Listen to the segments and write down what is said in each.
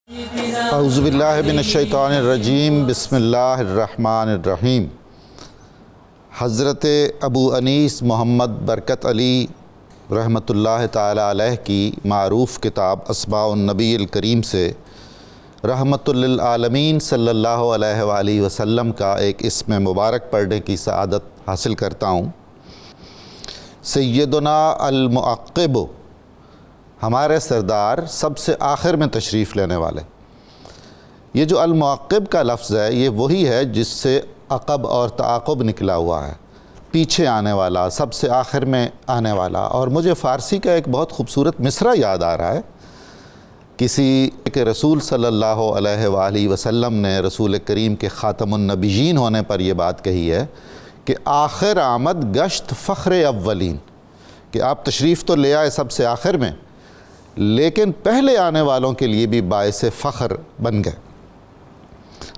اعوذ باللہ من الشیطان الرجیم بسم اللہ الرحمن الرحیم۔ حضرت ابو انیس محمد برکت علی رحمۃ اللہ تعالی علیہ کی معروف کتاب اسماء النبی الکریم سے رحمۃ للعالمین صلی اللہ علیہ وآلہ وسلم کا ایک اسم مبارک پڑھنے کی سعادت حاصل کرتا ہوں۔ سیدنا المعقب، ہمارے سردار سب سے آخر میں تشریف لینے والے۔ یہ جو المعقب کا لفظ ہے یہ وہی ہے جس سے عقب اور تعاقب نکلا ہوا ہے، پیچھے آنے والا، سب سے آخر میں آنے والا۔ اور مجھے فارسی کا ایک بہت خوبصورت مصرع یاد آ رہا ہے، کسی کہ رسول صلی اللہ علیہ وآلہ وسلم نے رسول کریم کے خاتم النبیین ہونے پر یہ بات کہی ہے کہ آخر آمد گشت فخر اولین، کہ آپ تشریف تو لے آئے سب سے آخر میں، لیکن پہلے آنے والوں کے لیے بھی باعث فخر بن گئے۔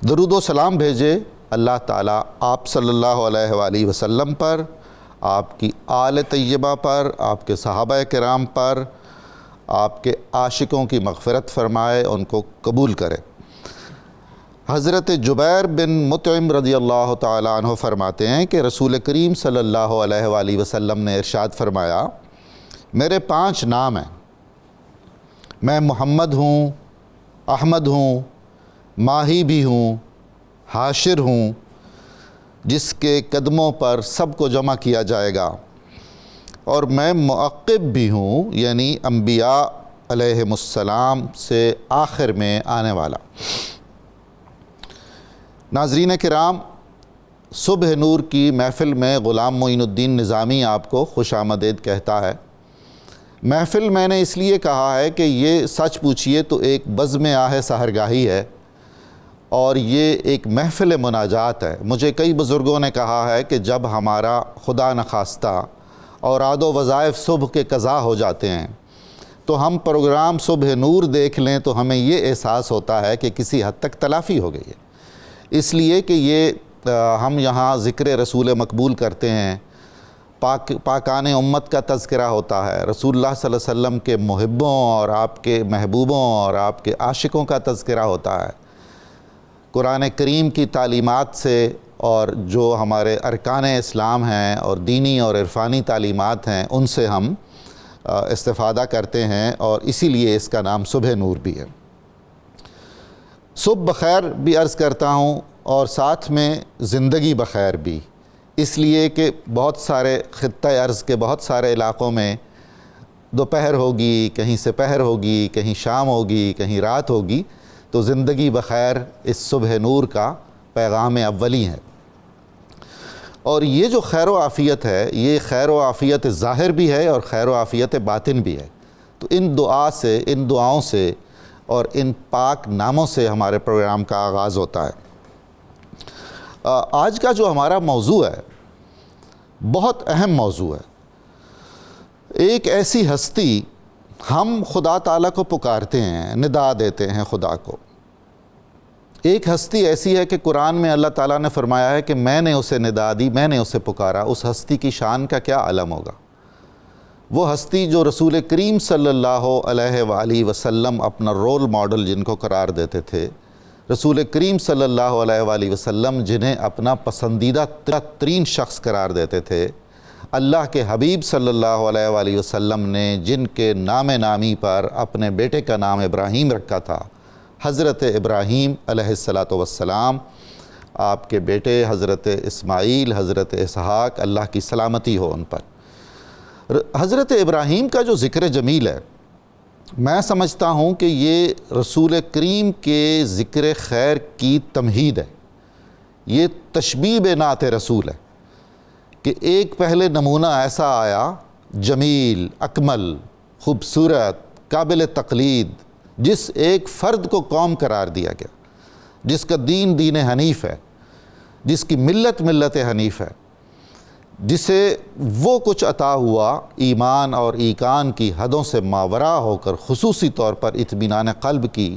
درود و سلام بھیجے اللہ تعالیٰ آپ صلی اللہ علیہ وآلہ وسلم پر، آپ کی آل طیبہ پر، آپ کے صحابہ کرام پر، آپ کے عاشقوں کی مغفرت فرمائے، ان کو قبول کرے۔ حضرت جبیر بن مطعم رضی اللہ تعالیٰ عنہ فرماتے ہیں کہ رسول کریم صلی اللہ علیہ وآلہ وسلم نے ارشاد فرمایا، میرے 5 نام ہیں، میں محمد ہوں، احمد ہوں، ماہی بھی ہوں، حاشر ہوں، جس کے قدموں پر سب کو جمع کیا جائے گا، اور میں معقب بھی ہوں، یعنی انبیاء علیہم السلام سے آخر میں آنے والا۔ ناظرین کرام، صبح نور کی محفل میں غلام معین الدین نظامی آپ کو خوش آمدید کہتا ہے۔ محفل میں نے اس لیے کہا ہے کہ یہ سچ پوچھئے تو ایک بزم آہ سحرگاہی ہے، اور یہ ایک محفل مناجات ہے۔ مجھے کئی بزرگوں نے کہا ہے کہ جب ہمارا خدا نخواستہ اوراد و وظائف صبح کے قضا ہو جاتے ہیں تو ہم پروگرام صبح نور دیکھ لیں تو ہمیں یہ احساس ہوتا ہے کہ کسی حد تک تلافی ہو گئی ہے، اس لیے کہ یہ ہم یہاں ذکر رسول مقبول کرتے ہیں، پاکان امت کا تذکرہ ہوتا ہے، رسول اللہ صلی اللہ علیہ وسلم کے محبوں اور آپ کے محبوبوں اور آپ کے عاشقوں کا تذکرہ ہوتا ہے، قرآن کریم کی تعلیمات سے اور جو ہمارے ارکان اسلام ہیں اور دینی اور عرفانی تعلیمات ہیں ان سے ہم استفادہ کرتے ہیں، اور اسی لیے اس کا نام صبح نور بھی ہے۔ صبح بخیر بھی عرض کرتا ہوں، اور ساتھ میں زندگی بخیر بھی، اس لیے کہ بہت سارے خطہ ارض کے بہت سارے علاقوں میں دوپہر ہوگی، کہیں سپہر ہوگی، کہیں شام ہوگی، کہیں رات ہوگی، تو زندگی بخیر اس صبح نور کا پیغام اولی ہے۔ اور یہ جو خیر و عافیت ہے یہ خیر و عافیت ظاہر بھی ہے اور خیر و عافیت باطن بھی ہے، تو ان دعاؤں سے اور ان پاک ناموں سے ہمارے پروگرام کا آغاز ہوتا ہے۔ آج کا جو ہمارا موضوع ہے بہت اہم موضوع ہے۔ ایک ایسی ہستی، ہم خدا تعالیٰ کو پکارتے ہیں، ندا دیتے ہیں خدا کو، ایک ہستی ایسی ہے کہ قرآن میں اللہ تعالیٰ نے فرمایا ہے کہ میں نے اسے ندا دی، میں نے اسے پکارا۔ اس ہستی کی شان کا کیا عالم ہوگا؟ وہ ہستی جو رسول کریم صلی اللہ علیہ وآلہ وسلم اپنا رول ماڈل جن کو قرار دیتے تھے، رسول کریم صلی اللہ علیہ وآلہ وسلم جنہیں اپنا پسندیدہ ترین شخص قرار دیتے تھے، اللہ کے حبیب صلی اللہ علیہ وآلہ وسلم نے جن کے نام نامی پر اپنے بیٹے کا نام ابراہیم رکھا تھا، حضرت ابراہیم علیہ السلام، آپ کے بیٹے حضرت اسماعیل، حضرت اسحاق، اللہ کی سلامتی ہو ان پر۔ حضرت ابراہیم کا جو ذکر جمیل ہے، میں سمجھتا ہوں کہ یہ رسول کریم کے ذکر خیر کی تمہید ہے، یہ تشبیہ نعت رسول ہے کہ ایک پہلے نمونہ ایسا آیا، جمیل، اکمل، خوبصورت، قابل تقلید، جس ایک فرد کو قوم قرار دیا گیا، جس کا دین حنیف ہے، جس کی ملت حنیف ہے، جسے وہ کچھ عطا ہوا ایمان اور ایقان کی حدوں سے ماورا ہو کر خصوصی طور پر اطمینان قلب کی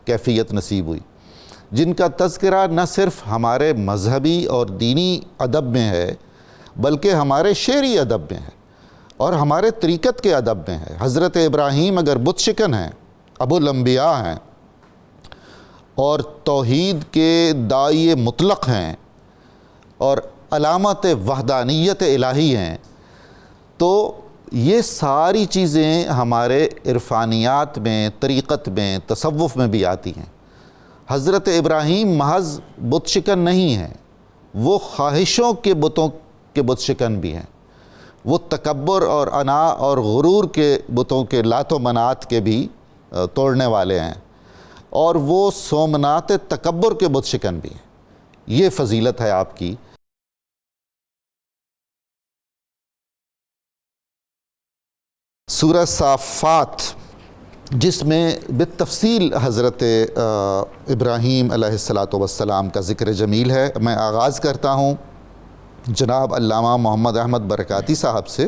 کیفیت نصیب ہوئی، جن کا تذکرہ نہ صرف ہمارے مذہبی اور دینی ادب میں ہے بلکہ ہمارے شعری ادب میں ہے اور ہمارے طریقت کے ادب میں ہے۔ حضرت ابراہیم اگر بت شکن ہیں، ابو الانبیاء ہیں، اور توحید کے داعی مطلق ہیں اور علامت وحدانیت الہی ہیں، تو یہ ساری چیزیں ہمارے عرفانیات میں، طریقت میں، تصوف میں بھی آتی ہیں۔ حضرت ابراہیم محض بت شکن نہیں ہیں، وہ خواہشوں کے بتوں کے بت شکن بھی ہیں، وہ تکبر اور انا اور غرور کے بتوں کے لات و منات کے بھی توڑنے والے ہیں، اور وہ سومنات تکبر کے بت شکن بھی ہیں۔ یہ فضیلت ہے آپ کی۔ سورہ صافات، جس میں بالتفصیل حضرت ابراہیم علیہ السلام کا ذکر جمیل ہے، میں آغاز کرتا ہوں جناب علامہ محمد احمد برکاتی صاحب سے۔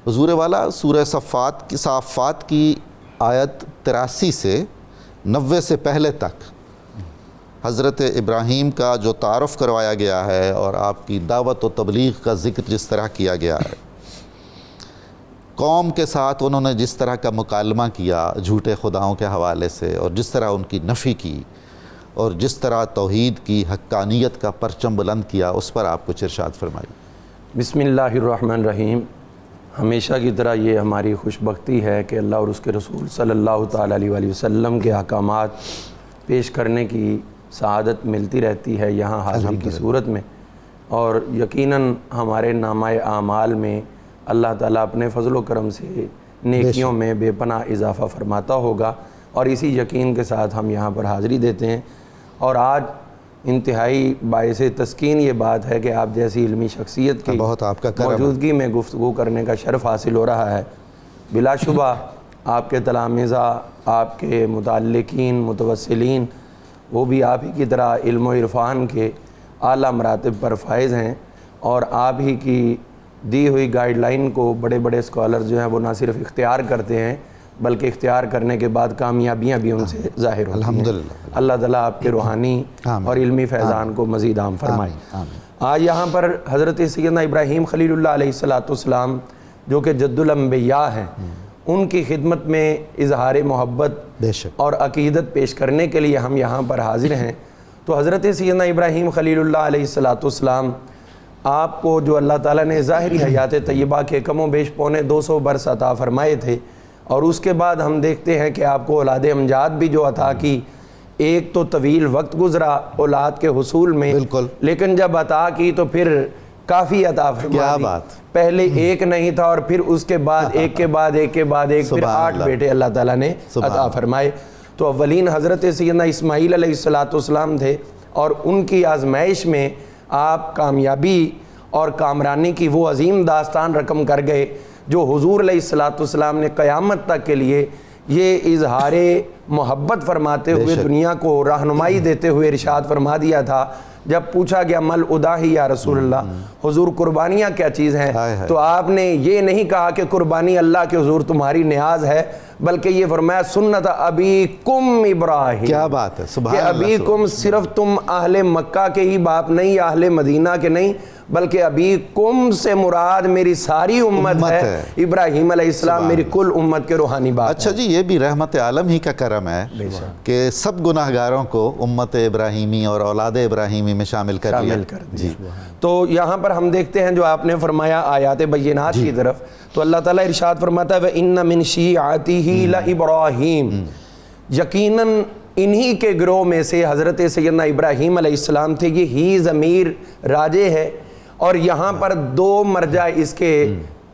حضور والا سورہ صافات کی آیت 83 سے 90 سے پہلے تک حضرت ابراہیم کا جو تعارف کروایا گیا ہے اور آپ کی دعوت و تبلیغ کا ذکر جس طرح کیا گیا ہے، قوم کے ساتھ انہوں نے جس طرح کا مکالمہ کیا جھوٹے خداؤں کے حوالے سے، اور جس طرح ان کی نفی کی، اور جس طرح توحید کی حقانیت کا پرچم بلند کیا، اس پر آپ کچھ ارشاد فرمائیے۔ بسم اللہ الرحمن الرحیم۔ ہمیشہ کی طرح یہ ہماری خوش بختی ہے کہ اللہ اور اس کے رسول صلی اللہ تعالیٰ علیہ وآلہ وسلم کے احکامات پیش کرنے کی سعادت ملتی رہتی ہے یہاں حاضری کی صورت میں، اور یقیناً ہمارے نامہ اعمال میں اللہ تعالیٰ اپنے فضل و کرم سے نیکیوں میں بے پناہ اضافہ فرماتا ہوگا، اور اسی یقین کے ساتھ ہم یہاں پر حاضری دیتے ہیں۔ اور آج انتہائی باعث تسکین یہ بات ہے کہ آپ جیسی علمی شخصیت کی بہت آپ کا کرم موجودگی میں گفتگو کرنے کا شرف حاصل ہو رہا ہے۔ بلا شبہ آپ کے تلامذہ، آپ کے متعلقین، متوسلین، وہ بھی آپ ہی کی طرح علم و عرفان کے اعلیٰ مراتب پر فائز ہیں، اور آپ ہی کی دی ہوئی گائیڈ لائن کو بڑے بڑے اسکالر جو ہیں وہ نہ صرف اختیار کرتے ہیں بلکہ اختیار کرنے کے بعد کامیابیاں بھی ان سے ظاہر ہوتی ہیں۔ الحمدللہ۔ اللہ تعالیٰ آپ کے روحانی اور علمی فیضان کو مزید عام فرمائے۔ آج یہاں پر حضرت سیدنا ابراہیم خلیل اللہ علیہ السلام جو کہ جد الانبیاء ہیں، ان کی خدمت میں اظہار محبت اور عقیدت پیش کرنے کے لیے ہم یہاں پر حاضر ہیں۔ تو حضرت سیدنا ابراہیم خلیل اللہ علیہ السلام آپ کو جو اللہ تعالیٰ نے ظاہری حیات طیبہ کے کم و بیش 250 برس عطا فرمائے تھے، اور اس کے بعد ہم دیکھتے ہیں کہ آپ کو اولاد امجاد بھی جو عطا کی، ایک تو طویل وقت گزرا اولاد کے حصول میں، لیکن جب عطا کی تو پھر کافی عطا فرما دی۔ پہلے ایک نہیں تھا، اور پھر اس کے بعد ایک کے بعد ایک کے بعد ایک، پھر 8 بیٹے اللہ تعالیٰ نے عطا فرمائے۔ تو اولین حضرت سیدنا اسماعیل علیہ السلام تھے، اور ان کی آزمائش میں آپ کامیابی اور کامرانی کی وہ عظیم داستان رقم کر گئے جو حضور علیہ السلام نے قیامت تک کے لیے یہ اظہار محبت فرماتے ہوئے دنیا کو رہنمائی دیتے ہوئے ارشاد فرما دیا تھا۔ جب پوچھا گیا مل اضاحی یا رسول اللہ، حضور قربانیاں کیا چیز ہیں، تو آپ نے یہ نہیں کہا کہ قربانی اللہ کے حضور تمہاری نیاز ہے، بلکہ یہ فرمایا سنت ابیکم ابراہیم۔ کیا بات ہے، سبحان اللہ۔ کہ ابیکم صرف تم اہل مکہ کے ہی باپ نہیں، یا اہل مدینہ کے نہیں، بلکہ ابیکم سے مراد میری ساری امت ہے۔ ابراہیم علیہ السلام میری کل امت کے روحانی باپ۔ اچھا جی، یہ بھی رحمت عالم ہی کا کرم ہے کہ سب گناہگاروں کو امت ابراہیمی اور اولاد ابراہیمی میں شامل کر دیا۔ جی، تو یہاں پر ہم دیکھتے ہیں جو آپ نے فرمایا آیات بینات کی طرف، تو اللہ تعالیٰ ارشاد فرماتا ہے وَإِنَّ مِن شِيعَتِهِ لَإِبْرَاهِيمَ، یقیناً انہی کے گروہ میں سے حضرت سیدنا ابراہیم علیہ السلام تھے۔ یہ ہی ضمیر راجع ہے، اور یہاں پر 2 مرجع اس کے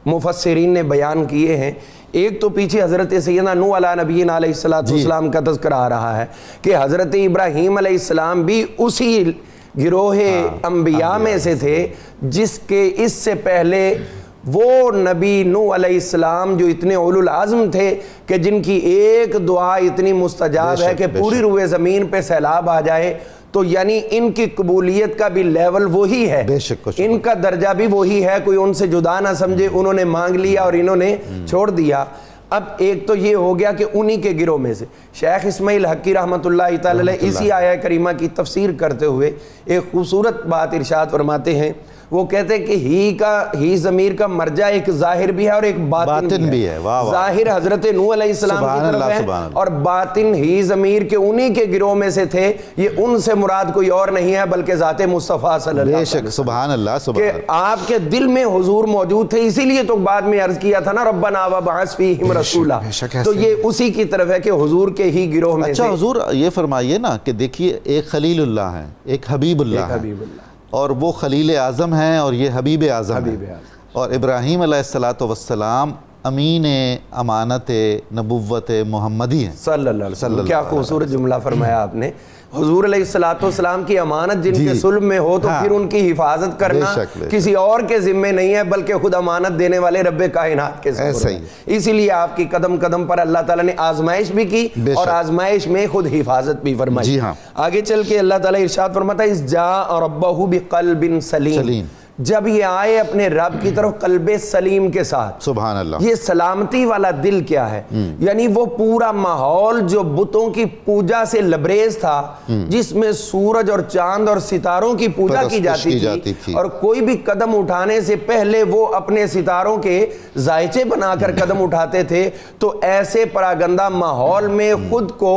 مفسرین نے بیان کیے ہیں۔ ایک تو پیچھے حضرت سیدنا نوح علیہ نبینا علیہ السلام کا تذکرہ آ رہا ہے کہ حضرت ابراہیم علیہ السلام بھی اسی گروہ انبیاء میں سے تھے جس کے اس سے پہلے وہ نبی نوح علیہ السلام جو اتنے اولو العزم تھے کہ جن کی ایک دعا اتنی مستجاب ہے کہ پوری روئے زمین پہ سیلاب آ جائے، تو یعنی ان کی قبولیت کا بھی لیول وہی ہے، ان کا درجہ بھی وہی ہے، کوئی ان سے جدا نہ سمجھے، انہوں نے مانگ لیا اور انہوں نے چھوڑ دیا۔ اب ایک تو یہ ہو گیا کہ انہی کے گروہ میں سے شیخ اسماعیل حقی رحمۃ اللہ تعالی علیہ اسی آیہ کریمہ کی تفسیر کرتے ہوئے ایک خوبصورت بات ارشاد فرماتے ہیں وہ کہتے ہیں کہ ہی ضمیر کا مرجع ایک ظاہر بھی ہے اور ایک باطن بھی ہے. ظاہر حضرت نوح علیہ السلام کی طرف ہے اور باطن ہی ضمیر کے انہی کے گروہ میں سے تھے. یہ ان سے مراد کوئی اور نہیں ہے بلکہ ذات مصطفیٰ صلی اللہ علیہ وسلم. سبحان اللہ. کہ آپ کے دل میں حضور موجود تھے, اسی لیے تو بعد میں عرض کیا تھا نا ربنا وابعث فیہم رسولا. تو یہ اسی کی طرف ہے کہ حضور کے ہی گروہ میں. اچھا حضور یہ فرمائیے نا کہ دیکھیے ایک خلیل اللہ ہے, ایک حبیب اللہ ہے, اور وہ خلیل اعظم ہیں اور یہ حبیب اعظم ہے, اور ابراہیم علیہ السلام امین امانت نبوت محمدی ہیں صلی اللہ علیہ وسلم. کیا خوبصورت جملہ فرمایا آپ نے. حضور علیہ السلام کی امانت جن کے صلب میں ہو تو پھر ان کی حفاظت کرنا کسی اور کے ذمے نہیں ہے بلکہ خود امانت دینے والے رب کائنات کے ذمے ہے. اسی لیے آپ کی قدم قدم پر اللہ تعالیٰ نے آزمائش بھی کی اور آزمائش میں خود حفاظت بھی فرمائی. آگے چل کے اللہ تعالیٰ ارشاد فرماتا ہے اذ جاء ربہ بقلب سلیم, جب یہ آئے اپنے رب کی طرف قلب سلیم کے ساتھ. سبحان اللہ. یہ سلامتی والا دل کیا ہے؟ یعنی وہ پورا ماحول جو بتوں کی پوجا سے لبریز تھا, جس میں سورج اور چاند اور ستاروں کی پوجا کی جاتی تھی, اور کوئی بھی قدم اٹھانے سے پہلے وہ اپنے ستاروں کے ذائچے بنا کر قدم اٹھاتے تھے. تو ایسے پراگندہ ماحول میں خود کو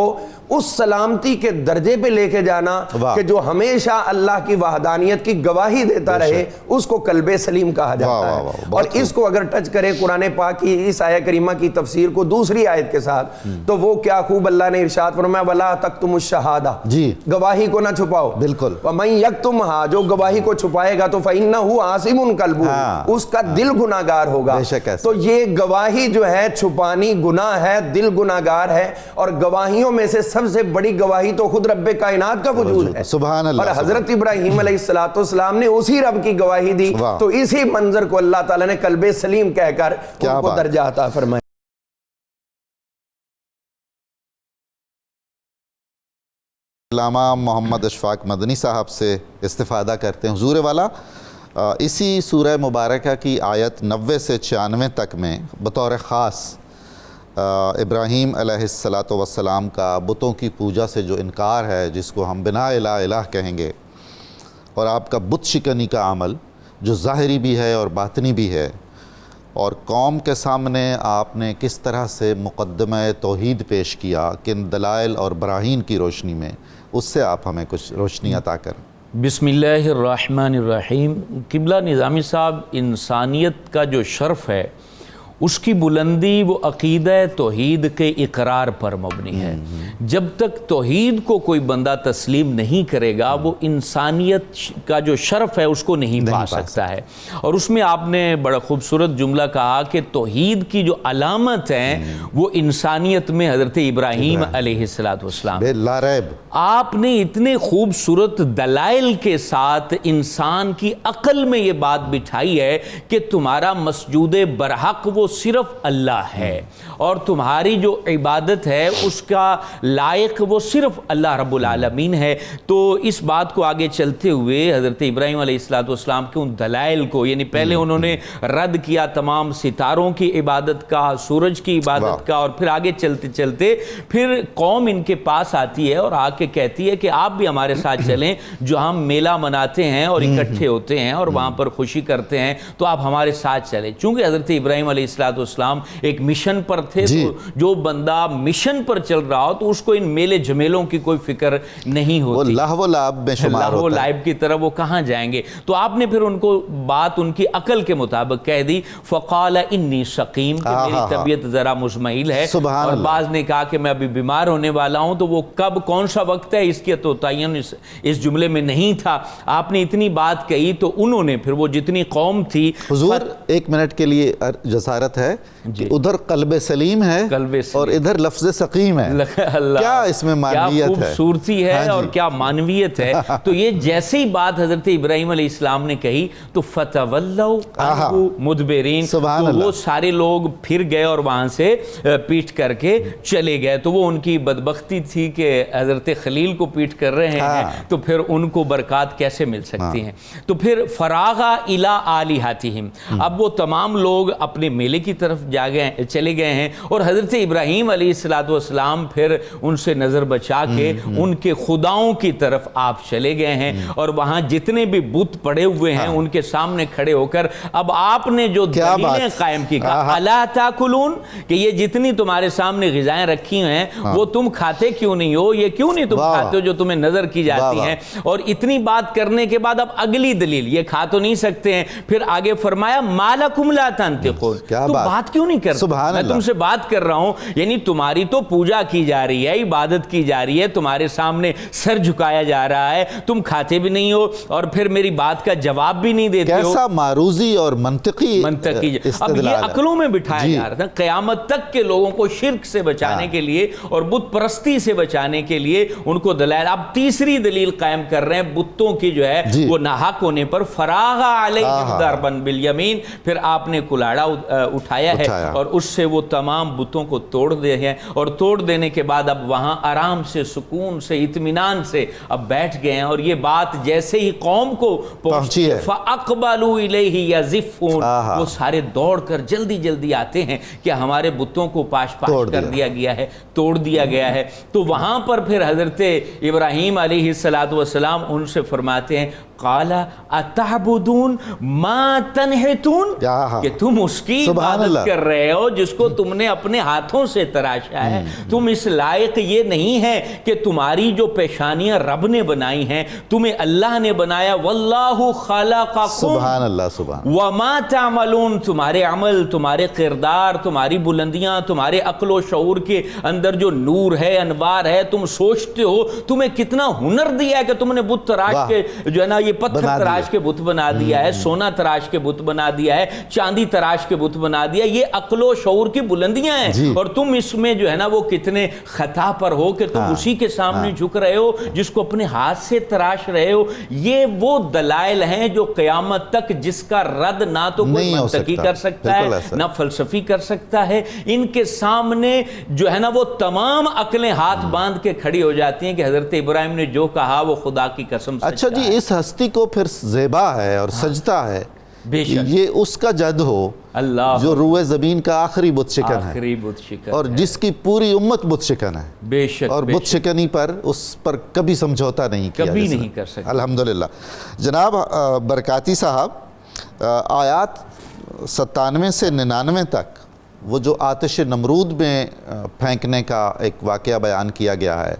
اس سلامتی کے درجے پہ لے کے جانا کہ جو ہمیشہ اللہ کی وحدانیت کی گواہی دیتا رہے, اس کو قلب سلیم کہا جاتا ہے. اور اس کو اگر ٹچ کرے قرآن پاک کی اس آیہ کریمہ کی تفسیر کو دوسری آیت کے ساتھ, تو وہ کیا خوب اللہ نے ارشاد فرمایا وَلَا تَكْتُمُ الشَّهَادَةَ, گواہی کو نہ چھپاؤ. بالکل. وَمَن يَكْتُمْهَا, جو گواہی کو چھپائے گا تو فَإِنَّهُ عَاصِمٌ قَلْبُهُ, اس کا دل گناہگار ہوگا. تو یہ گواہی جو ہے چھپانی گناہ ہے, دل گناہگار ہے, اور گواہیوں میں سے سب سے بڑی گواہی تو خود رب کائنات کا وجود ہے. سبحان اللہ. اور حضرت ابراہیم علیہ السلام نے اسی رب کی گواہی دی, تو اسی منظر کو اللہ تعالیٰ نے قلب سلیم کہہ کر ان کو درجہ عطا فرمایا. علامہ محمد اشفاق مدنی صاحب سے استفادہ کرتے ہیں. حضور والا اسی سورہ مبارکہ کی آیت 90 سے 96 تک میں بطور خاص ابراہیم علیہ السلام کا بتوں کی پوجا سے جو انکار ہے, جس کو ہم بنا الہ الہ کہیں گے, اور آپ کا بت شکنی کا عمل جو ظاہری بھی ہے اور باطنی بھی ہے, اور قوم کے سامنے آپ نے کس طرح سے مقدمہ توحید پیش کیا کن دلائل اور براہین کی روشنی میں, اس سے آپ ہمیں کچھ روشنی عطا کریں. بسم اللہ الرحمن الرحیم. قبلہ نظامی صاحب, انسانیت کا جو شرف ہے اس کی بلندی وہ عقیدہ توحید کے اقرار پر مبنی ہے. جب تک توحید کو کوئی بندہ تسلیم نہیں کرے گا, وہ انسانیت کا جو شرف ہے اس کو نہیں پا سکتا ہے. اور اس میں آپ نے بڑا خوبصورت جملہ کہا کہ توحید کی جو علامت ہیں وہ انسانیت میں حضرت ابراہیم علیہ السلام. لا ریب. آپ نے اتنے خوبصورت دلائل کے ساتھ انسان کی عقل میں یہ بات بٹھائی ہے کہ تمہارا مسجود برحق وہ صرف اللہ ہے, اور تمہاری جو عبادت ہے اس کا لائق وہ صرف اللہ رب العالمین ہے. تو اس بات کو آگے چلتے ہوئے حضرت ابراہیم علیہ السلام کے ان دلائل کو, یعنی پہلے انہوں نے رد کیا تمام ستاروں کی عبادت کا, سورج کی عبادت کا, اور پھر آگے چلتے چلتے پھر قوم ان کے پاس آتی ہے اور آ کے کہتی ہے کہ آپ بھی ہمارے ساتھ چلیں, جو ہم میلہ مناتے ہیں اور اکٹھے ہوتے ہیں اور وہاں پر خوشی کرتے ہیں, تو آپ ہمارے ساتھ چلیں. چونکہ حضرت ابراہیم علیہ السلام ایک مشن پر تھے, تو جو بندہ مشن پر چل رہا ہو تو اس کو ان میلے جمیلوں کی کوئی فکر نہیں ہوتی, وہ لہو لعب میں شمار ہوتا ہے, لہو لعب کی طرف وہ کہاں جائیں گے. تو آپ نے پھر ان کو بات ان کی عقل کے مطابق کہہ دی, فقال انی سقیم, کہ میری طبیعت ذرا مزمحل ہے, اور بعض نے کہا کہ میں ابھی بیمار ہونے والا ہوں. تو وہ کب کون سا وقت ہے اس کی تو تعین اس جملے میں نہیں تھا. آپ نے اتنی بات کہی تو انہوں نے پھر وہ جتنی قوم تھی. حضور ایک منٹ کے لیے جسارت ہے کہ ادھر قلب سلیم ہے اور ادھر لفظ سقیم ہے. کیا اس میں معنویت ہے, کیا خوبصورتی ہے اور کیا معنویت ہے. تو یہ جیسے ہی بات حضرت ابراہیم علیہ السلام نے کہی تو فتولوا عنہ مدبرین, تو وہ سارے لوگ پھر گئے اور وہاں سے پیٹ کر کے چلے گئے. تو وہ ان کی بدبختی تھی کہ حضرت خلیل کو پیٹ کر رہے ہیں, تو پھر ان کو برکات کیسے مل سکتی ہیں. تو پھر فراغ الی آلہتہم, اب وہ تمام لوگ اپنے میلے قبلے کی طرف چلے گئے ہیں، اور حضرت ابراہیم علیہ السلام پھر ان سے نظر بچا کے ان کے خداؤں کی طرف آپ چلے گئے ہیں، اور وہاں جتنے بھی بت پڑے ہوئے ہیں ان کے سامنے کھڑے ہو کر اب آپ نے جو دلیلیں قائم کی، کہا الا تاکلون، کہ یہ جتنی تمہارے سامنے غذائیں رکھی ہیں وہ تم کھاتے کیوں نہیں ہو، یہ کیوں نہیں تم کھاتے ہو جو تمہیں نظر کی جاتی ہیں؟ اور اتنی بات کرنے کے بعد اب اگلی دلیل، یہ کھا تو نہیں سکتے ہیں، پھر آگے فرمایا ما لکم لا تنطقون، تم بات کیوں نہیں کرتے؟ میں تم سے بات کر رہا ہوں، یعنی تمہاری تو پوجا کی جا رہی ہے، عبادت کی جا رہی ہے، تمہارے سامنے سر جھکایا جا رہا ہے، تم کھاتے بھی نہیں ہو اور پھر میری بات کا جواب بھی نہیں دیتے ہو۔ کیسا معروضی اور منطقی اب یہ عقلوں میں بٹھایا جا رہا تھا، قیامت تک کے لوگوں کو شرک سے بچانے کے لیے اور بت پرستی سے بچانے کے لیے ان کو دلائل۔ اب تیسری دلیل قائم کر رہے ہیں بتوں کی جو ہے وہ ناحق ہونے پر، فراغ علیہم ضربا بالیمین، پھر آپ نے کلاڑا اٹھایا ہے اور اس سے وہ تمام بتوں کو توڑ دے ہیں، اور توڑ دینے کے بعد اب وہاں آرام سے، سکون سے، اطمینان سے اب بیٹھ گئے ہیں، اور یہ بات جیسے ہی قوم کو پہنچی ہے فَأَقْبَلُوا إِلَيْهِ يَزِفُّونَ، وہ سارے دوڑ کر جلدی جلدی آتے ہیں کہ ہمارے بتوں کو پاش کر دیا گیا ہے، توڑ دیا گیا ہے۔ تو وہاں پر پھر حضرت ابراہیم علیہ السلام ان سے فرماتے ہیں قَالَ أَتَعْبُدُونَ مَا تَنْحِتُونَ، کہ تم اس کی عبادت کر رہے ہو جس کو تم نے اپنے ہاتھوں سے تراشا ہے، تم اس لائق یہ نہیں ہے کہ تمہاری جو پیشانیاں رب نے بنائی ہیں، تمہیں اللہ نے بنایا، وَاللَّهُ خَلَقَكُمْ وَمَا تَعْمَلُونَ، تمہارے عمل، تمہارے کردار، تمہاری بلندیاں، تمہارے عقل و شعور کے اندر جو نور ہے، انوار ہے، تم سوچتے ہو تمہیں کتنا ہنر دیا ہے کہ تم نے بت تراش کے جو ہے نا یہ پتھر تراش کے بت بنا دیا ہے، سونا تراش کے بت بنا دیا ہے، چاندی تراش کے بت بنا دیا، یہ عقل و شعور کی بلندیاں ہیں، اور تم اس میں جو ہے نا وہ کتنے خطا پر ہو کہ تم اسی کے سامنے جھک رہے ہو جس کو اپنے ہاتھ سے تراش رہے ہو۔ یہ وہ دلائل ہیں جو قیامت تک جس کا رد نہ تو کوئی منطقی کر سکتا ہے نہ فلسفی کر سکتا ہے، ان کے سامنے جو ہے نا وہ تمام عقلیں ہاتھ باندھ کے کھڑی ہو جاتی ہیں کہ حضرت ابراہیم نے جو کہا وہ خدا کی قسم سچ۔ اچھا جی، اس ہستی کو پھر زیبا ہے اور سجدہ ہے، یہ اس کا جد ہو جو روئے زمین کا آخری بت شکن ہے اور جس کی پوری امت بت شکن ہے، بے شک، اور بت شکنی پر اس پر کبھی سمجھوتا نہیں کیا، کبھی نہیں کر سکتا۔ الحمدللہ۔ جناب برکاتی صاحب، آیات 97 سے 99 تک وہ جو آتش نمرود میں پھینکنے کا ایک واقعہ بیان کیا گیا ہے،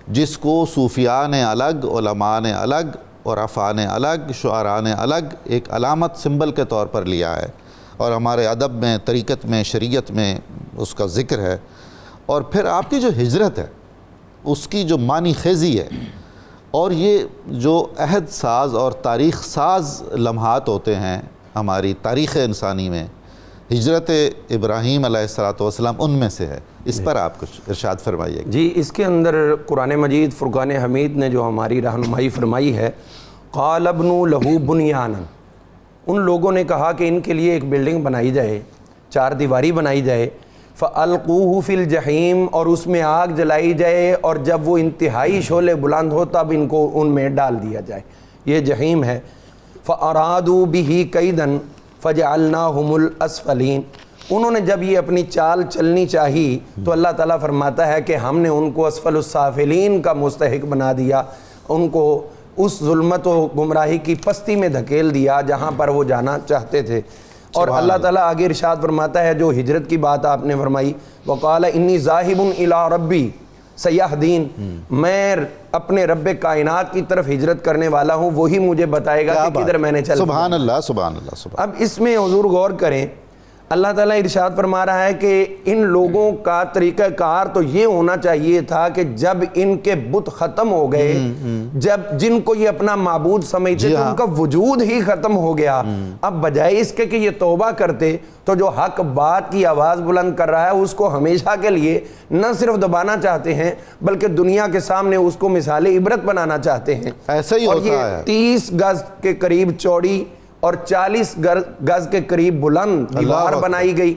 جس کو صوفیاء نے الگ، علماء نے الگ اور عرفاء نے الگ، شعراء نے الگ ایک علامت، سمبل کے طور پر لیا ہے، اور ہمارے ادب میں، طریقت میں، شریعت میں اس کا ذکر ہے، اور پھر آپ کی جو ہجرت ہے اس کی جو معنی خیزی ہے، اور یہ جو عہد ساز اور تاریخ ساز لمحات ہوتے ہیں ہماری تاریخ انسانی میں، ہجرت ابراہیم علیہ السلام ان میں سے ہے، اس پر آپ کچھ ارشاد فرمائیے۔ جی، اس کے اندر قرآن مجید فرقان حمید نے جو ہماری رہنمائی فرمائی ہے، قَالَ ابْنُوا لَهُ بُنْيَانًا، ان لوگوں نے کہا کہ ان کے لیے ایک بلڈنگ بنائی جائے، چار دیواری بنائی جائے، فَأَلْقُوهُ فِي الْجَحِيمِ، اور اس میں آگ جلائی جائے، اور جب وہ انتہائی شعلے بلند ہو تب ان کو ان میں ڈال دیا جائے، یہ جحیم ہے۔ فَأَرَادُوا بِهِ كَيْدًا فَجَعَلْنَاهُمُ الْأَسْفَلِينَ، انہوں نے جب یہ اپنی چال چلنی چاہی تو اللہ تعالیٰ فرماتا ہے کہ ہم نے ان کو اسفل السافلین کا مستحق بنا دیا، ان کو اس ظلمت و گمراہی کی پستی میں دھکیل دیا جہاں پر وہ جانا چاہتے تھے۔ اور اللہ تعالیٰ آگے ارشاد فرماتا ہے، جو ہجرت کی بات آپ نے فرمائی، وَقَالَ إِنِّي ذَاهِبٌ إِلَىٰ رَبِّي سَيَهْدِينَ، میں اپنے رب کائنات کی طرف ہجرت کرنے والا ہوں، وہی مجھے بتائے گا کہ کدھر میں نے چلنا۔ سبحان اللہ، سبحان اللہ، سبحان۔ اب اس میں حضور غور کریں، اللہ تعالیٰ ارشاد فرما رہا ہے کہ ان لوگوں کا طریقہ کار تو یہ ہونا چاہیے تھا کہ جب ان کے بت ختم ہو گئے، جب جن کو یہ اپنا معبود سمجھتے تھے ان کا وجود ہی ختم ہو گیا، اب بجائے اس کے کہ یہ توبہ کرتے تو جو حق بات کی آواز بلند کر رہا ہے اس کو ہمیشہ کے لیے نہ صرف دبانا چاہتے ہیں بلکہ دنیا کے سامنے اس کو مثال عبرت بنانا چاہتے ہیں۔ ایسا ہی ہوتا ہے۔ اور یہ 30 گز کے قریب چوڑی اور 40 گز کے قریب بلند دیوار بنائی گئی،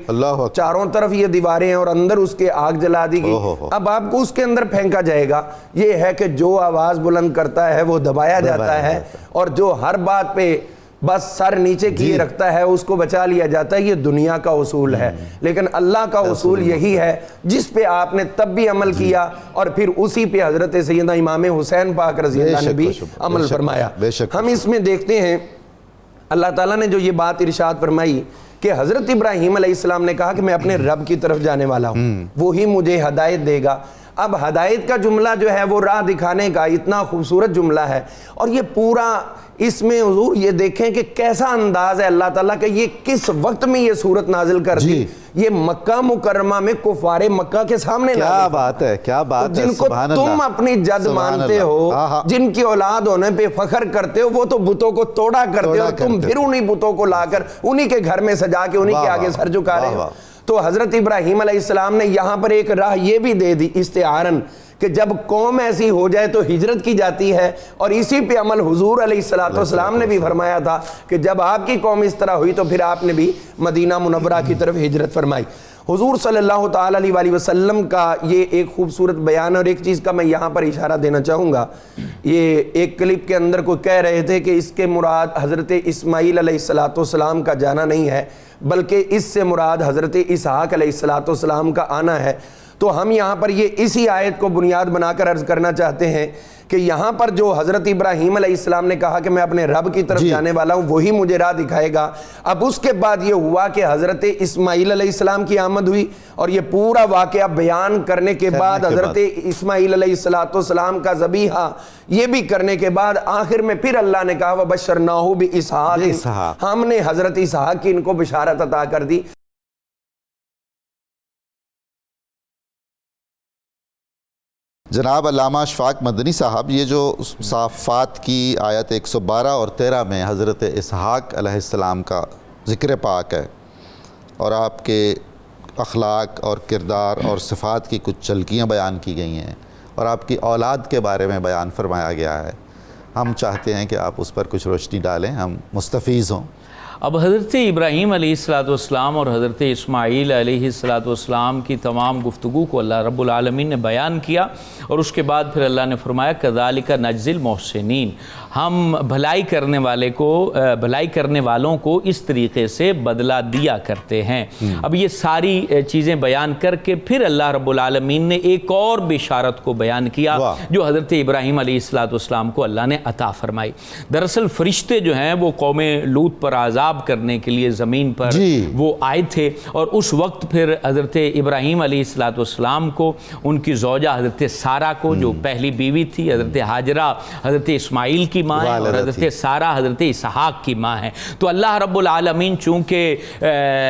چاروں طرف یہ دیواریں ہیں اور اندر اس کے آگ جلا دی گئی۔ اب آپ کو اس کے اندر پھینکا جائے گا، یہ ہے کہ جو آواز بلند کرتا ہے وہ دبایا جاتا ہے، اور جو ہر بات پہ بس سر نیچے کیے رکھتا ہے اس کو بچا لیا جاتا ہے. یہ دنیا کا اصول ہے, لیکن اللہ کا اصول یہی ہے جس پہ آپ نے تب بھی عمل کیا اور پھر اسی پہ حضرت سیدنا امام حسین پاک رضی اللہ نے بھی عمل فرمایا. ہم اس میں دیکھتے ہیں اللہ تعالیٰ نے جو یہ بات ارشاد فرمائی کہ حضرت ابراہیم علیہ السلام نے کہا کہ میں اپنے رب کی طرف جانے والا ہوں, وہی مجھے ہدایت دے گا. اب ہدایت کا جملہ جو ہے وہ راہ دکھانے کا اتنا خوبصورت جملہ ہے, اور یہ پورا اس میں حضور یہ دیکھیں کہ کیسا انداز ہے اللہ تعالیٰ کہ یہ کس وقت میں یہ صورت نازل کر دی. یہ مکہ مکرمہ میں کفار مکہ کے سامنے کیا بات ہے, کیا بات ہے, جن کو تم اپنی جد مانتے ہو, جن کی اولاد ہونے پہ فخر کرتے ہو, وہ تو بتوں کو توڑا کرتے ہو, تم پھر انہی بتوں کو لا کر انہی کے گھر میں سجا کے انہی کے آگے سر جھکا رہے ہو. تو حضرت ابراہیم علیہ السلام نے یہاں پر ایک راہ یہ بھی دے دی استعارن کہ جب قوم ایسی ہو جائے تو ہجرت کی جاتی ہے, اور اسی پہ عمل حضور علیہ السلام نے بھی فرمایا تھا کہ جب آپ کی قوم اس طرح ہوئی تو پھر آپ نے بھی مدینہ منورہ کی طرف ہجرت فرمائی. حضور صلی اللہ تعالی علیہ وسلم کا یہ ایک خوبصورت بیان, اور ایک چیز کا میں یہاں پر اشارہ دینا چاہوں گا. یہ ایک کلپ کے اندر کوئی کہہ رہے تھے کہ اس کے مراد حضرت اسماعیل علیہ السلام کا جانا نہیں ہے, بلکہ اس سے مراد حضرت اسحاق علیہ السلام کا آنا ہے. تو ہم یہاں پر یہ اسی آیت کو بنیاد بنا کر عرض کرنا چاہتے ہیں کہ یہاں پر جو حضرت ابراہیم علیہ السلام نے کہا کہ میں اپنے رب کی طرف جانے والا ہوں, وہی مجھے راہ دکھائے گا. اب اس کے بعد یہ ہوا کہ حضرت اسماعیل علیہ السلام کی آمد ہوئی, اور یہ پورا واقعہ بیان کرنے کے بعد حضرت اسماعیل علیہ السلام کا ذبیحہ یہ بھی کرنے کے بعد آخر میں پھر اللہ نے کہا وَبَشَّرْنَاهُ بِإِسْحَاقَ, ہم نے حضرت اسحاق کی ان کو بشارت عطا کر دی. جناب علامہ اشفاق مدنی صاحب, یہ جو صافات کی آیت 112 اور 13 میں حضرت اسحاق علیہ السلام کا ذکر پاک ہے, اور آپ کے اخلاق اور کردار اور صفات کی کچھ جھلکیاں بیان کی گئی ہیں, اور آپ کی اولاد کے بارے میں بیان فرمایا گیا ہے. ہم چاہتے ہیں کہ آپ اس پر کچھ روشنی ڈالیں, ہم مستفیض ہوں. اب حضرت ابراہیم علیہ السلام اور حضرت اسماعیل علیہ السلام کی تمام گفتگو کو اللہ رب العالمین نے بیان کیا, اور اس کے بعد پھر اللہ نے فرمایا کذالک نجزی المحسنین, ہم بھلائی کرنے والوں کو اس طریقے سے بدلہ دیا کرتے ہیں. اب یہ ساری چیزیں بیان کر کے پھر اللہ رب العالمین نے ایک اور بشارت کو بیان کیا جو حضرت ابراہیم علیہ السلام کو اللہ نے عطا فرمائی. دراصل فرشتے جو ہیں وہ قوم لوط پر عذاب کرنے کے لیے زمین پر وہ آئے تھے, اور اس وقت پھر حضرت ابراہیم علیہ السلام کو, ان کی زوجہ حضرت سارہ کو جو پہلی بیوی تھی, حضرت ہاجرہ حضرت اسماعیل کی ماں ہے, اور حضرت سارہ حضرت اسحاق کی ماں ہے. تو اللہ رب العالمین چونکہ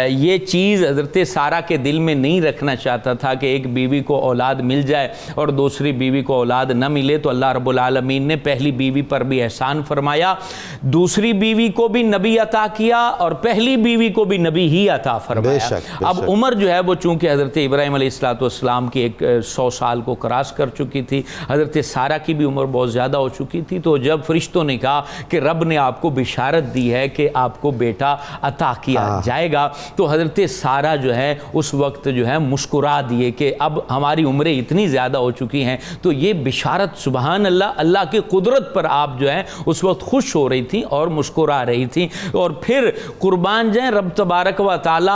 یہ چیز حضرت سارہ کے دل میں نہیں رکھنا چاہتا تھا کہ ایک بیوی کو اولاد مل جائے اور دوسری بیوی کو اولاد نہ ملے, تو اللہ رب العالمین نے پہلی بیوی پر بھی احسان فرمایا, دوسری بیوی کو بھی نبی عطا کیا, اور پہلی بیوی کو بھی نبی ہی عطا فرمایا. اب عمر جو ہے وہ چونکہ حضرت ابراہیم علیہ السلام کی 100 سال کو کراس کر چکی تھی, حضرت سارہ کی بھی عمر بہت زیادہ ہو چکی تھی. تو جب فرشتوں نے کہا کہ رب نے آپ کو بشارت دی ہے کہ آپ کو بیٹا عطا کیا جائے گا, تو حضرت سارہ جو ہے اس وقت جو ہے مسکرا دیے کہ اب ہماری عمریں اتنی زیادہ ہو چکی ہیں. تو یہ بشارت سبحان اللہ, اللہ کی قدرت پر آپ جو ہے اس وقت خوش ہو رہی تھیں اور مسکرا رہی تھیں. اور پھر قربان جائیں رب تبارک و تعالی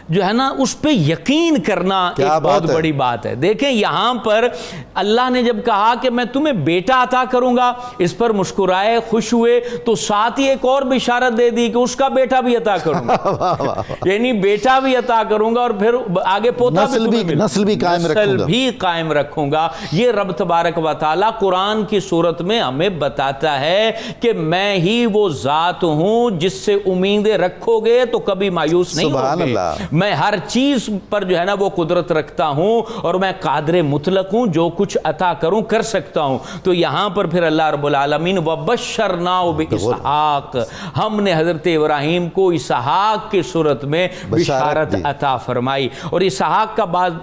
جو ہے نا اس پہ یقین کرنا ایک بہت بڑی بات ہے. دیکھیں یہاں پر اللہ نے جب کہا کہ میں تمہیں بیٹا عطا کروں گا, اس پر مسکرائے, خوش ہوئے, تو ساتھ ہی ایک اور بشارت دے دی کہ اس کا بیٹا بھی عطا کروں گا, یعنی بیٹا بھی عطا کروں گا, اور پھر آگے پوتا نسل بھی قائم رکھوں گا. یہ رب تبارک و تعالی قرآن کی صورت میں ہمیں بتاتا ہے کہ میں ہی وہ ذات ہوں جس سے امیدیں رکھو گے تو کبھی مایوس نہیں ہوگے. میں ہر چیز پر جو ہے نا وہ قدرت رکھتا ہوں, اور میں قادر مطلق ہوں, جو کچھ عطا کروں کر سکتا ہوں. تو یہاں پر پھر اللہ رب العالمین وَبَشَّرْنَاهُ بِإِسْحَاقَ, ہم نے حضرت ابراہیم کو اسحاق کی صورت میں بشارت عطا فرمائی. اور اسحاق کا بعض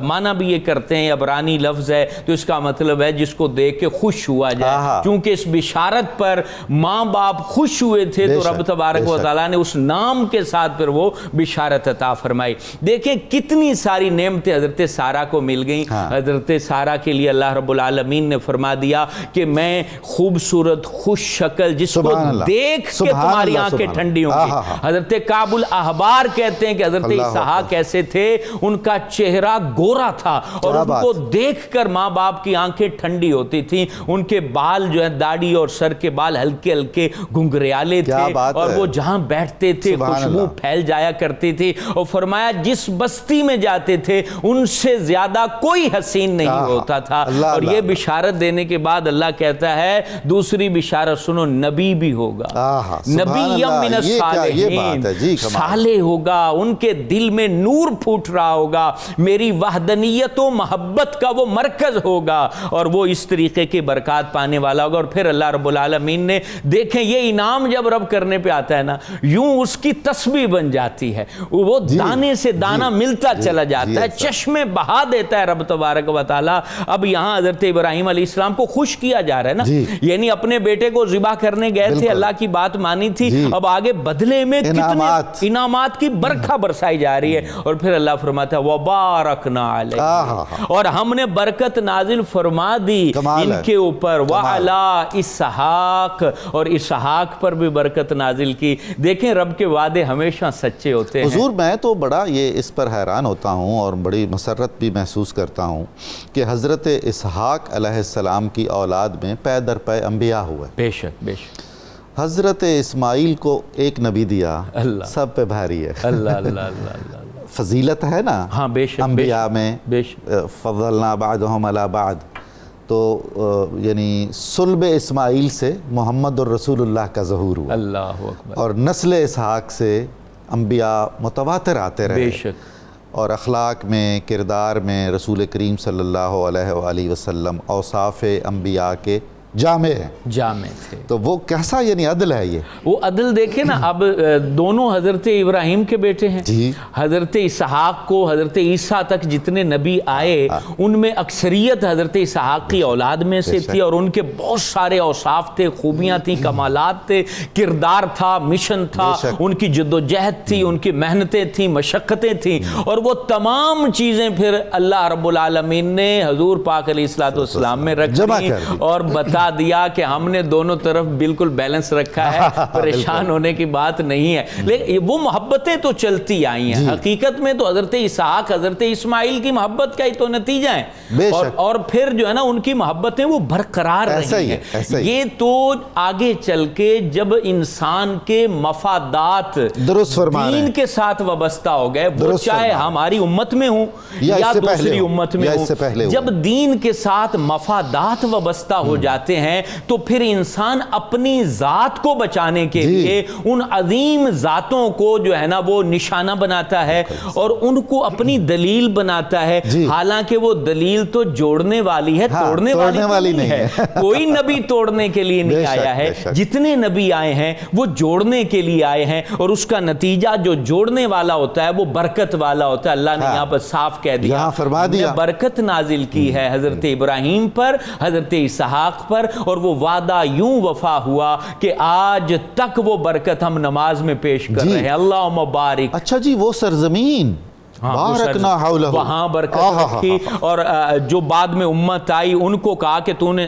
معنی بھی یہ کرتے ہیں, عبرانی لفظ ہے تو اس کا مطلب ہے جس کو دیکھ کے خوش ہوا جائے. چونکہ اس بشارت پر ماں باپ خوش ہوئے تھے, تو رب تبارک و تعالیٰ نے اس نام کے ساتھ پھر وہ بشارت عطا فرمائی. دیکھیں کتنی ساری نعمتیں حضرت سارہ کو مل گئیں. حضرت سارہ کے لیے اللہ رب العالمین نے فرما دیا کہ میں خوبصورت خوش شکل جس کو دیکھ کے تمہاری آنکھیں ٹھنڈی ہوں گی. حضرت کعب الاحبار کہتے ہیں کہ حضرت اسحاق کیسے تھے, ان کا چہرہ گورا تھا اور ان کو دیکھ کر ماں باپ کی آنکھیں ٹھنڈی ہوتی تھیں. ان کے بال جو ہے داڑھی اور سر کے بال ہلکے ہلکے گھنگریالے تھے اور وہ جہاں بیٹھتے تھے خوشبو پھیل جایا کرتی تھی. اور فرمایا جس بستی میں جاتے تھے ان سے زیادہ کوئی حسین نہیں ہوتا تھا. اور یہ بشارت دینے کے بعد اللہ کہتا ہے دوسری بشارت سنو, نبی بھی ہوگا, نبی من الصالحین, صالح ہوگا, ان کے دل میں نور پھوٹ رہا ہوگا, میری وحدانیت و محبت کا وہ مرکز ہوگا اور وہ اس طریقے کی برکات پانے والا ہوگا. اور پھر اللہ رب العالمین نے دیکھیں یہ انعام جب رب کرنے پہ آتا ہے نا, یوں اس کی تسبیح بن جاتی ہے, وہ دانے سے دانہ ملتا چلا جاتا ہے, چشمے بہا دیتا ہے رب تبارک و تعالی. اب یہاں حضرت ابراہیم علیہ السلام کو خوش کیا جا رہا ہے نا, یعنی اپنے بیٹے کو ذبح کرنے گئے تھے, اللہ کی بات مانی تھی, اب آگے بدلے میں کتنے انعامات کی برکھا برسائی جا رہی ہے. اور پھر اللہ فرماتا ہے وَبَارَكْنَا عَلَيْهِ, اور ہم نے برکت نازل فرما دی ان کے اوپر, وَعَلَىٰ اسحاق, اور اسحاق پر بھی برکت نازل کی. دیکھیں رب کے وعدے ہمیشہ سچے ہوتے ہیں. حضور میں تو بڑا یہ اس پر حیران ہوتا ہوں اور بڑی مسرت بھی محسوس کرتا ہوں کہ حضرت اسحاق علیہ السلام کی اولاد میں پے در پے انبیاء ہوئے. بے شک بے شک. حضرت اسماعیل کو ایک نبی دیا, سب پہ بھاری ہے. اللہ اللہ اللہ فضیلت ہے نا. ہاں بے شک. انبیاء میں فضلنا بعضهم علی بعض, تو یعنی صلب اسماعیل سے محمد الرسول اللہ کا ظہور ہوا. اللہ اکبر. اور نسل اسحاق سے انبیاء متواتر آتے رہے. بے شک. اور اخلاق میں, کردار میں رسول کریم صلی اللہ علیہ وآلہ وسلم اوصاف انبیاء کے جامع تھے. تو وہ کیسا یعنی عدل ہے یہ, وہ عدل دیکھیں نا. اب دونوں حضرت ابراہیم کے بیٹے ہیں. حضرت اسحاق کو حضرت عیسیٰ تک جتنے نبی آئے ان میں اکثریت حضرت اسحاق کی اولاد میں سے تھی, اور ان کے بہت سارے اوصاف تھے, خوبیاں تھیں, کمالات تھے, کردار تھا, مشن تھا, ان کی جد و جہد تھی, ان کی محنتیں تھیں, مشقتیں تھیں, اور وہ تمام چیزیں پھر اللہ رب العالمین نے حضور پاک علیہ السلام میں رکھ دی اور بتا دیا کہ ہم نے دونوں طرف بالکل بیلنس رکھا ہے, پریشان ہونے کی بات نہیں ہے. لیکن وہ محبتیں تو چلتی آئی ہیں. حقیقت میں تو حضرت اسحاق حضرت اسماعیل کی محبت کا ہی تو نتیجہ ہے, اور پھر جو ہے نا ان کی محبتیں وہ برقرار رہی ہیں. یہ تو آگے چل کے جب انسان کے مفادات دین کے ساتھ وابستہ ہو گئے, وہ چاہے ہماری امت میں ہوں یا دوسری امت میں ہوں, جب دین کے ساتھ مفادات وابستہ ہو جاتے ہیں تو پھر انسان اپنی ذات کو بچانے کے لیے ان عظیم ذاتوں کو جو ہے نا وہ نشانہ بناتا ہے اور ان کو اپنی دلیل بناتا ہے. حالانکہ وہ دلیل تو جوڑنے والی ہے, توڑنے والی نہیں ہے. کوئی نبی توڑنے کے لیے نہیں آیا ہے, جتنے نبی آئے ہیں وہ جوڑنے کے لیے آئے ہیں, اور اس کا نتیجہ جو جوڑنے والا ہوتا ہے وہ برکت والا ہوتا ہے. اللہ نے یہاں پر صاف کہہ دیا, برکت نازل کی ہے حضرت ابراہیم پر, حضرت اسحاق پر, اور وہ وعدہ یوں وفا ہوا کہ آج تک وہ برکت ہم نماز میں پیش کر رہے ہیں. اللہم بارک. اچھا جی, وہ سرزمین وہاں برکت رکھی, اور جو بعد میں امت آئی ان کو کہا کہ تو نے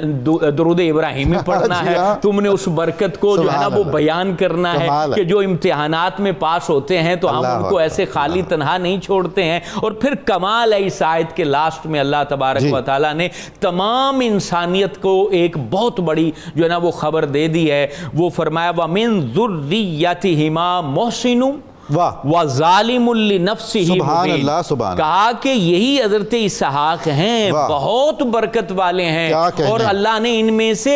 درود ابراہیمی پڑھنا ہے, تم نے اس برکت کو جو ہے نا وہ بیان کرنا ہے کہ جو امتحانات میں پاس ہوتے ہیں تو ہم ان کو ایسے خالی تنہا نہیں چھوڑتے ہیں. اور پھر کمال ہے اس آیت کے لاسٹ میں اللہ تبارک و تعالیٰ نے تمام انسانیت کو ایک بہت بڑی جو ہے نا وہ خبر دے دی ہے. وہ فرمایا وَمِن ذُرِّيَّتِهِمَا مُحْسِنٌ وَظَالِمٌ لِنَفْسِهِ, کہا کہ یہی حضرت اسحاق ہیں, بہت برکت والے ہیں, اور اللہ نے ان میں سے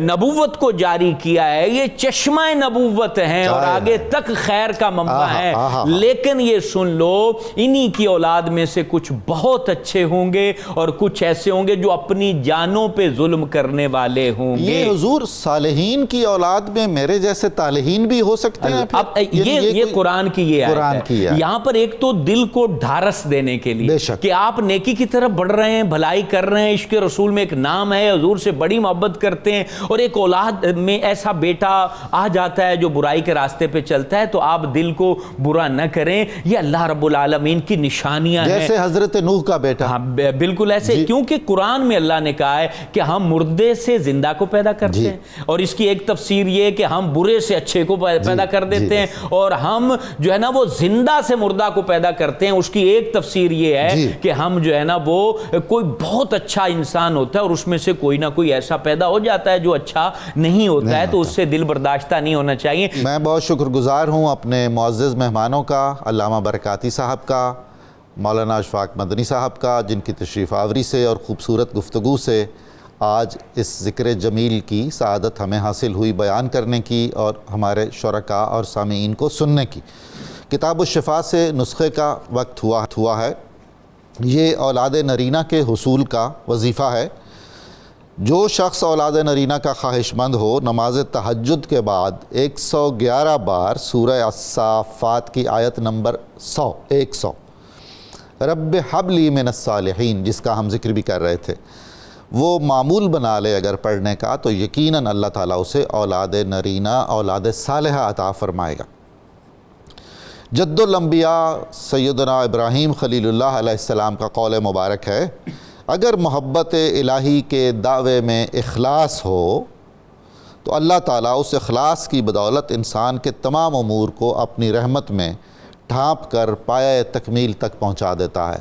نبوت کو جاری کیا ہے, یہ چشمہ نبوت ہیں اور آگے تک خیر کا منبع ہیں. لیکن یہ سن لو, انہی کی اولاد میں سے کچھ بہت اچھے ہوں گے اور کچھ ایسے ہوں گے جو اپنی جانوں پہ ظلم کرنے والے ہوں گے. یہ حضور صالحین کی اولاد میں میرے جیسے طالحین بھی ہو سکتے ہیں. اب یہ قرآن قرآن کی یہ آیت ہے. یہاں پر ایک تو دل کو ڈھارس دینے کے لیے کہ آپ نیکی کی طرف بڑھ رہے ہیں, بھلائی کر رہے ہیں, عشق رسول میں ایک نام ہے, حضور سے بڑی محبت کرتے ہیں, اور ایک اولاد میں ایسا بیٹا آ جاتا ہے جو برائی کے راستے پہ چلتا ہے, تو آپ دل کو برا نہ کریں. یہ اللہ رب العالمین کی نشانیاں ہیں, جیسے حضرت نوح کا بیٹا. ہاں بالکل ایسے, کیونکہ قرآن میں اللہ نے کہا ہے کہ ہم مردے سے زندہ کو پیدا کرتے ہیں, اور اس کی ایک تفسیر یہ ہے کہ ہم برے سے اچھے کو پیدا کر دیتے ہیں, اور ہم جو ہے نا وہ زندہ سے مردہ کو پیدا کرتے ہیں. اس کی ایک تفسیر یہ ہے کہ ہم جو ہے نا وہ کوئی بہت اچھا انسان ہوتا ہے اور اس میں سے کوئی نہ کوئی ایسا پیدا ہو جاتا ہے جو اچھا نہیں ہوتا ہے, تو اس سے دل برداشتہ نہیں ہونا چاہیے. میں بہت شکر گزار ہوں اپنے معزز مہمانوں کا, علامہ برکاتی صاحب کا, مولانا اشفاق مدنی صاحب کا, جن کی تشریف آوری سے اور خوبصورت گفتگو سے آج اس ذکر جمیل کی سعادت ہمیں حاصل ہوئی بیان کرنے کی اور ہمارے شرکاء اور سامعین کو سننے کی. کتاب الشفاء سے نسخے کا وقت ہوا ہے. یہ اولاد نرینہ کے حصول کا وظیفہ ہے. جو شخص اولاد نرینہ کا خواہش مند ہو, نماز تہجد کے بعد 111 بار سورہ الصافات کی آیت نمبر 100 رب حب لی من الصالحین, جس کا ہم ذکر بھی کر رہے تھے, وہ معمول بنا لے اگر پڑھنے کا, تو یقیناً اللہ تعالیٰ اسے اولاد نرینہ, اولاد صالحہ عطا فرمائے گا. جد الانبیاء سیدنا ابراہیم خلیل اللہ علیہ السلام کا قول مبارک ہے, اگر محبت الہی کے دعوے میں اخلاص ہو تو اللہ تعالیٰ اس اخلاص کی بدولت انسان کے تمام امور کو اپنی رحمت میں ڈھانپ کر پایہ تکمیل تک پہنچا دیتا ہے.